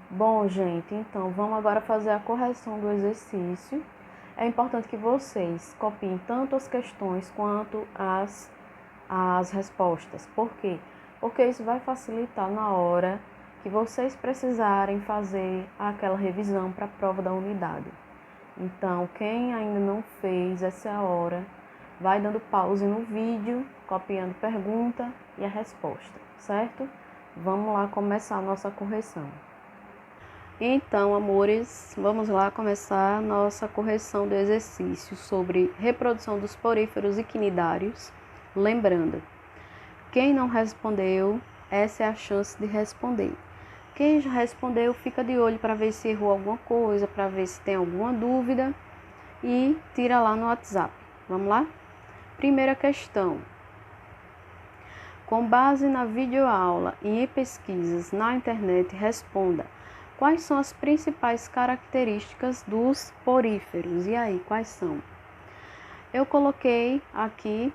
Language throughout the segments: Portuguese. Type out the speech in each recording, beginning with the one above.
Bom, gente, então vamos agora fazer a correção do exercício. É importante que vocês copiem tanto as questões quanto as respostas. Por quê? Porque isso vai facilitar na hora que vocês precisarem fazer aquela revisão para a prova da unidade. Então, quem ainda não fez, essa é a hora. Vai dando pause no vídeo, copiando pergunta e a resposta, certo? Vamos lá começar a nossa correção. Então, amores, vamos lá começar a nossa correção do exercício sobre reprodução dos poríferos e quinidários. Lembrando, quem não respondeu, essa é a chance de responder. Quem já respondeu, fica de olho para ver se errou alguma coisa, para ver se tem alguma dúvida e tira lá no WhatsApp. Vamos lá? Primeira questão. Com base na videoaula e em pesquisas na internet, responda: quais são as principais características dos poríferos? E aí, quais são? Eu coloquei aqui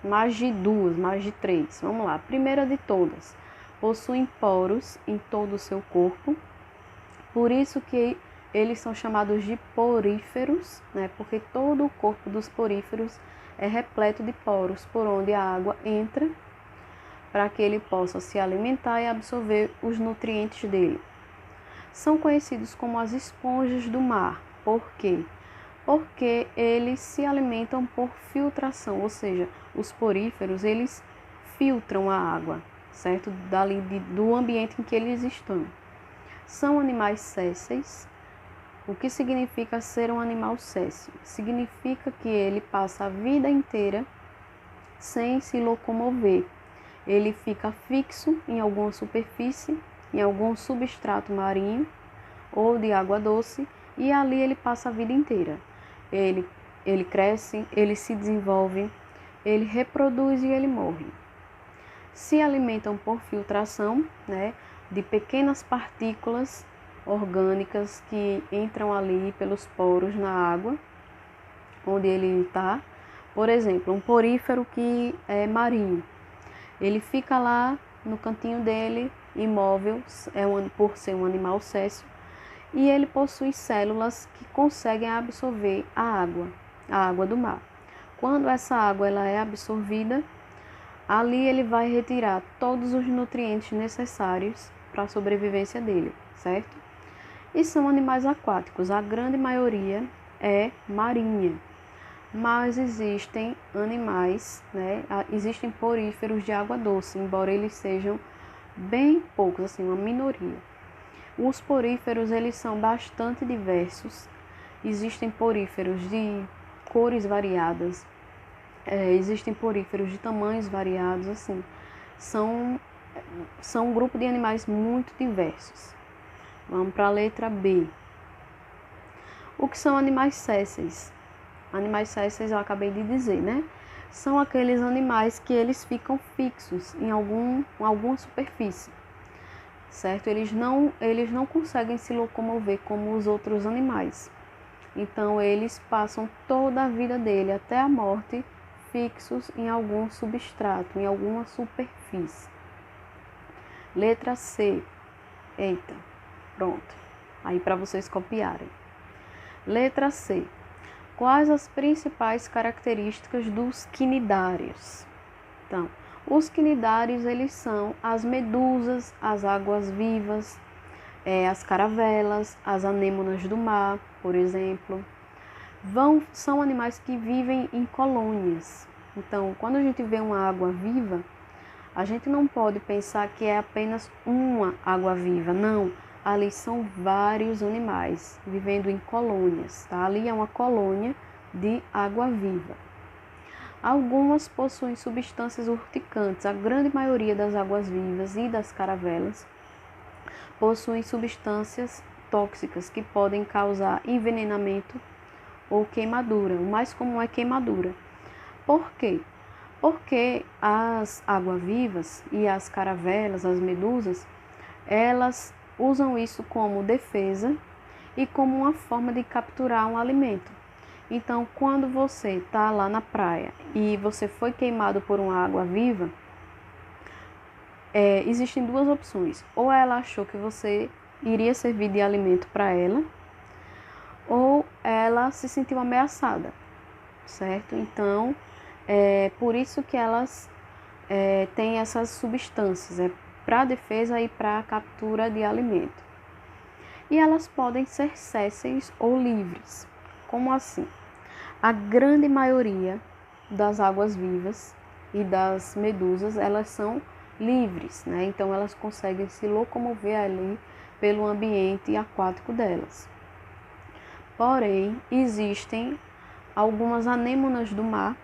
mais de duas, mais de três. Vamos lá. Primeira de todas, possuem poros em todo o seu corpo, por isso que eles são chamados de poríferos, né? Porque todo o corpo dos poríferos é repleto de poros, por onde a água entra para que ele possa se alimentar e absorver os nutrientes dele. São conhecidos como as esponjas do mar. Por quê? Porque eles se alimentam por filtração, ou seja, os poríferos, eles filtram a água, certo? Do ambiente em que eles estão. São animais sésseis. O que significa ser um animal séssil? Significa que ele passa a vida inteira sem se locomover. Ele fica fixo em alguma superfície, em algum substrato marinho ou de água doce, e ali ele passa a vida inteira. Ele cresce, ele se desenvolve, ele reproduz e ele morre. Se alimentam por filtração, né, de pequenas partículas orgânicas que entram ali pelos poros na água, onde ele está. Por exemplo, um porífero que é marinho. Ele fica lá no cantinho dele, imóvel, por ser um animal séssil, e ele possui células que conseguem absorver a água do mar. Quando essa água ela é absorvida, ali ele vai retirar todos os nutrientes necessários para a sobrevivência dele, certo? E são animais aquáticos, a grande maioria é marinha. Mas existem animais, né? Existem poríferos de água doce, embora eles sejam bem poucos, assim, uma minoria. Os poríferos, eles são bastante diversos. Existem poríferos de cores variadas, existem poríferos de tamanhos variados, assim. São um grupo de animais muito diversos. Vamos para a letra B. O que são animais sésseis? Animais sésseis eu acabei de dizer, né? São aqueles animais que eles ficam fixos em alguma superfície, certo? Eles não conseguem se locomover como os outros animais. Então, eles passam toda a vida dele, até a morte, fixos em algum substrato, em alguma superfície. Letra C. Eita, pronto. Aí para vocês copiarem. Letra C. Quais as principais características dos quinidários? Então, os quinidários, eles são as medusas, as águas-vivas, as caravelas, as anêmonas do mar, por exemplo. São animais que vivem em colônias. Então, quando a gente vê uma água-viva, a gente não pode pensar que é apenas uma água-viva, não. Ali são vários animais vivendo em colônias, tá? Ali é uma colônia de água-viva. Algumas possuem substâncias urticantes. A grande maioria das águas-vivas e das caravelas possuem substâncias tóxicas que podem causar envenenamento ou queimadura. O mais comum é queimadura. Por quê? Porque as água-vivas e as caravelas, as medusas, elas usam isso como defesa e como uma forma de capturar um alimento. Então, quando você está lá na praia e você foi queimado por uma água-viva, existem duas opções. Ou ela achou que você iria servir de alimento para ela, ou ela se sentiu ameaçada, certo? Então, é por isso que elas têm essas substâncias, para defesa e para captura de alimento. E elas podem ser sésseis ou livres. Como assim? A grande maioria das águas-vivas e das medusas, elas são livres, né? Então elas conseguem se locomover ali pelo ambiente aquático delas. Porém, existem algumas anêmonas do mar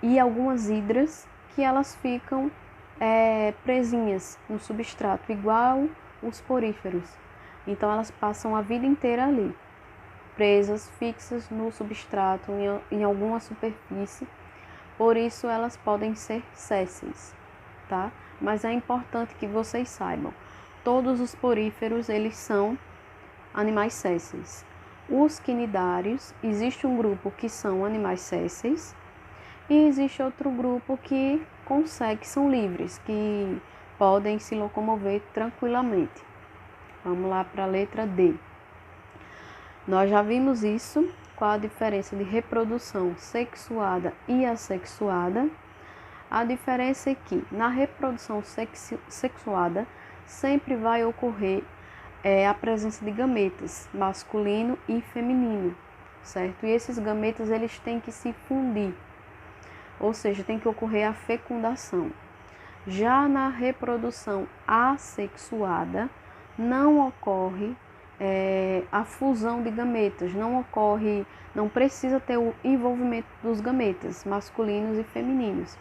e algumas hidras que elas ficam presinhas no substrato, igual os poríferos. Então elas passam a vida inteira ali, presas, fixas no substrato, em alguma superfície. Por isso elas podem ser sésseis, tá? Mas é importante que vocês saibam, todos os poríferos, eles são animais sésseis. Os quinidários, existe um grupo que são animais sésseis e existe outro grupo que são livres, que podem se locomover tranquilamente. Vamos lá para a letra D. Nós já vimos isso, qual a diferença de reprodução sexuada e assexuada. A diferença é que na reprodução sexuada sempre vai ocorrer a presença de gametas, masculino e feminino, certo? E esses gametas, eles têm que se fundir, ou seja, tem que ocorrer a fecundação. Já na reprodução assexuada, não ocorre a fusão de gametas, não precisa ter o envolvimento dos gametas, masculinos e femininos.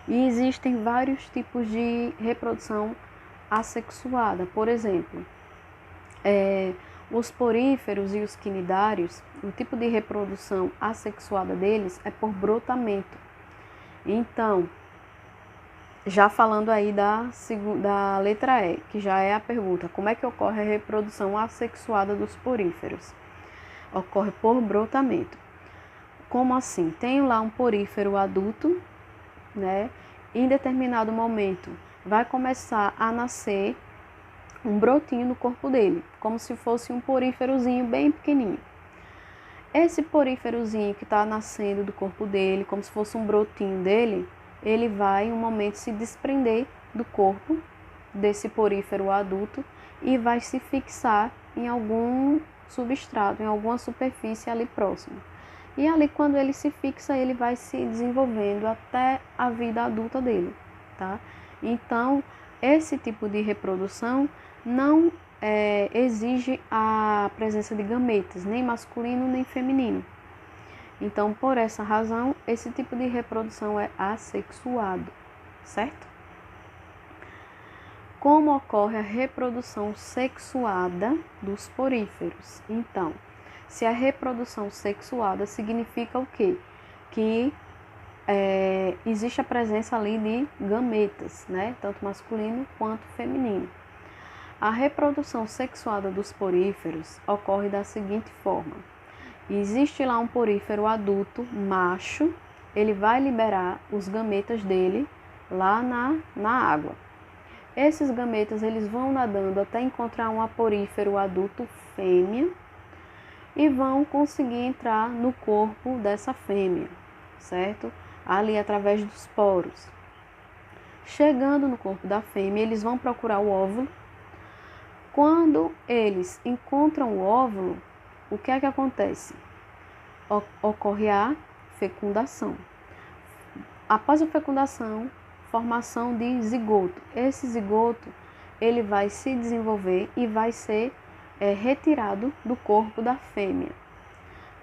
E existem vários tipos de reprodução assexuada. Por exemplo, os poríferos e os quinidários, o tipo de reprodução assexuada deles é por brotamento. Então, já falando aí da letra E, que já é a pergunta, como é que ocorre a reprodução assexuada dos poríferos? Ocorre por brotamento. Como assim? Tem lá um porífero adulto, né? Em determinado momento vai começar a nascer um brotinho no corpo dele, como se fosse um poríferozinho bem pequenininho. Esse poríferozinho que está nascendo do corpo dele, como se fosse um brotinho dele, ele vai em um momento se desprender do corpo desse porífero adulto e vai se fixar em algum substrato, em alguma superfície ali próxima. E ali, quando ele se fixa, ele vai se desenvolvendo até a vida adulta dele, tá? Então, esse tipo de reprodução não exige a presença de gametas, nem masculino nem feminino. Então, por essa razão, esse tipo de reprodução é assexuado, certo? Como ocorre a reprodução sexuada dos poríferos? Então, se a reprodução sexuada significa o quê? Que existe a presença ali de gametas, né? Tanto masculino quanto feminino. A reprodução sexuada dos poríferos ocorre da seguinte forma. Existe lá um porífero adulto, macho, ele vai liberar os gametas dele lá na água. Esses gametas, eles vão nadando até encontrar um aporífero adulto fêmea e vão conseguir entrar no corpo dessa fêmea, certo? Ali através dos poros. Chegando no corpo da fêmea, eles vão procurar o óvulo. Quando eles encontram o óvulo, o que é que acontece? Ocorre a fecundação. Após a fecundação, formação de zigoto. Esse zigoto, ele vai se desenvolver e vai ser retirado do corpo da fêmea.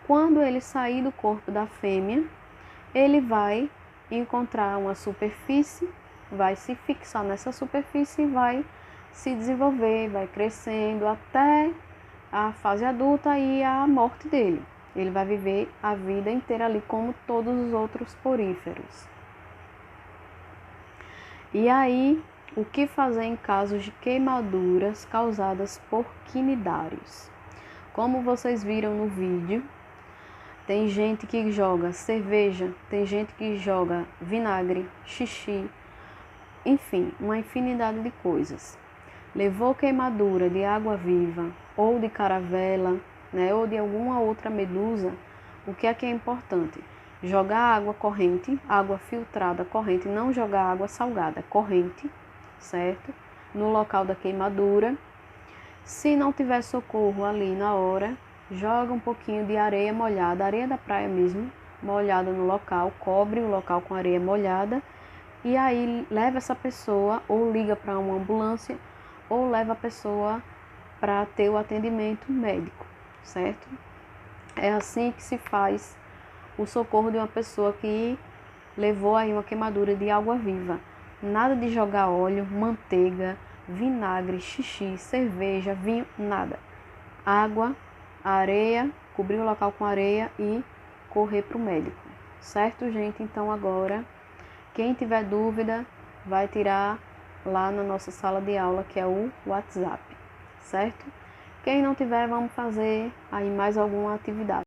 Quando ele sair do corpo da fêmea, ele vai encontrar uma superfície, vai se fixar nessa superfície e vai se desenvolver, vai crescendo até a fase adulta e a morte dele. Ele vai viver a vida inteira ali como todos os outros poríferos. E aí, o que fazer em casos de queimaduras causadas por quinidários? Como vocês viram no vídeo, tem gente que joga cerveja, tem gente que joga vinagre, xixi, enfim, uma infinidade de coisas. levou queimadura de água-viva ou de caravela, né, ou de alguma outra medusa, o que é importante? Jogar água corrente, água filtrada corrente, não jogar água salgada, corrente, certo? No local da queimadura. Se não tiver socorro ali na hora, joga um pouquinho de areia molhada, areia da praia mesmo, molhada no local, cobre o local com areia molhada e aí leva essa pessoa ou liga para uma ambulância ou leva a pessoa para ter o atendimento médico, certo? É assim que se faz o socorro de uma pessoa que levou aí uma queimadura de água-viva. Nada de jogar óleo, manteiga, vinagre, xixi, cerveja, vinho, nada. Água, areia, cobrir o local com areia e correr para o médico. Certo, gente? Então agora, quem tiver dúvida, vai tirar lá na nossa sala de aula, que é o WhatsApp. Certo? Quem não tiver, vamos fazer aí mais alguma atividade.